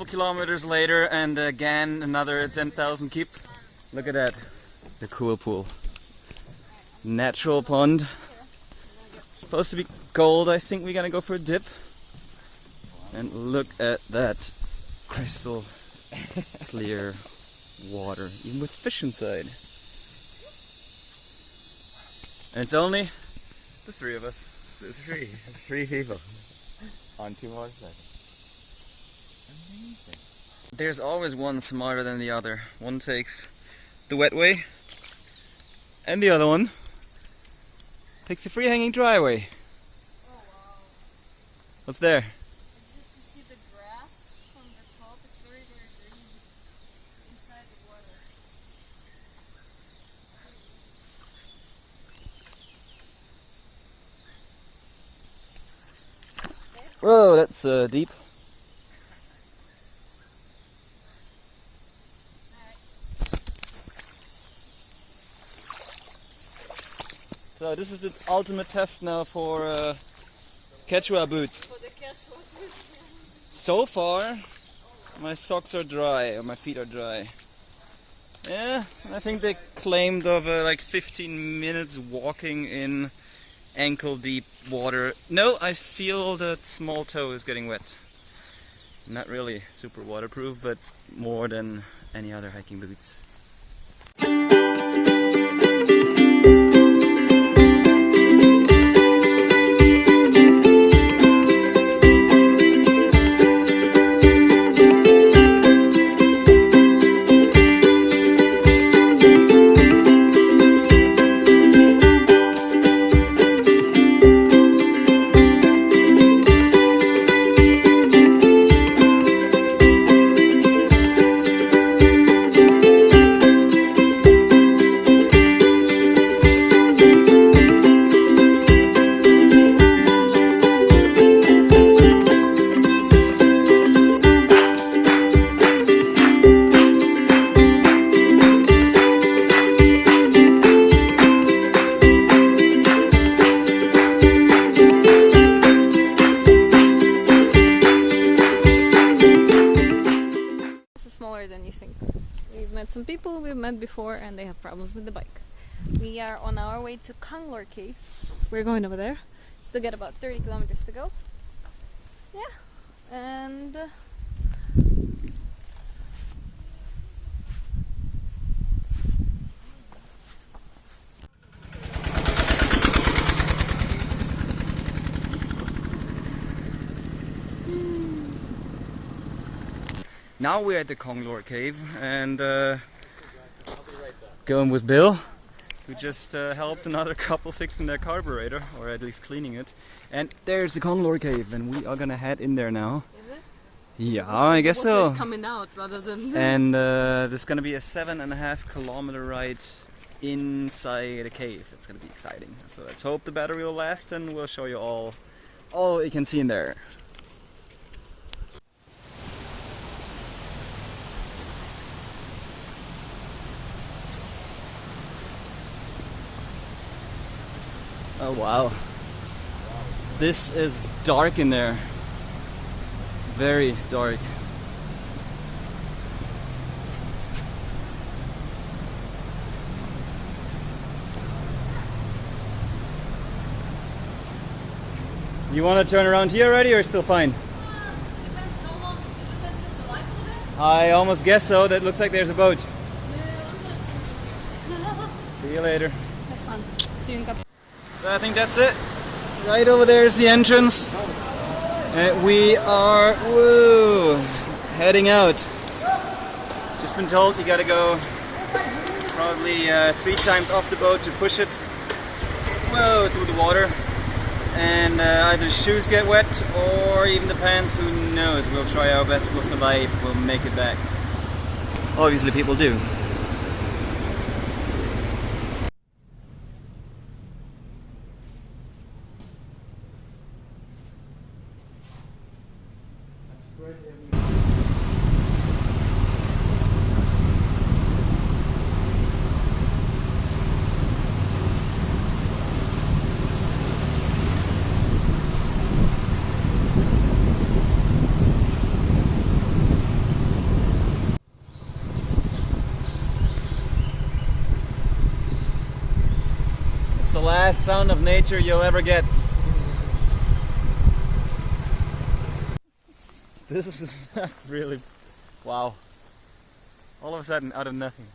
kilometers later, and again another 10,000 keep. Look at that, the cool pool. Natural pond. Supposed to be cold. I think we're gonna go for a dip. And look at that crystal clear water, even with fish inside. And it's only the three of us. Three people on 2 motorcycles. Amazing. There's always one smarter than the other. One takes the wet way, and the other one takes the free hanging dry way. Oh wow. What's there? Just you see the grass from the top, it's very green inside the water. Whoa, that's deep. So this is the ultimate test now for Quechua boots. For the Quechua boots. So far, my socks are dry, or my feet are dry. Yeah, I think they claimed of like 15 minutes walking in ankle deep water. No, I feel that small toe is getting wet. Not really super waterproof, but more than any other hiking boots. Than you think. We've met some people we've met before and they have problems with the bike. We are on our way to Konglor Caves. We're going over there. Still got about 30 kilometers to go. Yeah, and now we're at the Konglor Cave and going with Bill, who just helped another couple fixing their carburetor, or at least cleaning it. And there's the Konglor Cave, and we are gonna head in there now. is it? Yeah, I guess Water so. is coming out rather than. And there's gonna be a 7.5 kilometer ride inside a cave. It's gonna be exciting. So let's hope the battery will last, and we'll show you all you can see in there. Oh wow. This is dark in there. Very dark. You want to turn around here already, or still fine? Depends how long. Is it until the light will I almost guess so. That looks like there's a boat. See you later. Have fun. See you in Cap. So I think that's it. Right over there is the entrance. We are heading out. Just been told you gotta go probably 3 times off the boat to push it through the water. And either the shoes get wet or even the pants, who knows. We'll try our best, we'll survive, we'll make it back. Obviously people do. best sound of nature you'll ever get. This is really, wow. All of a sudden, out of nothing.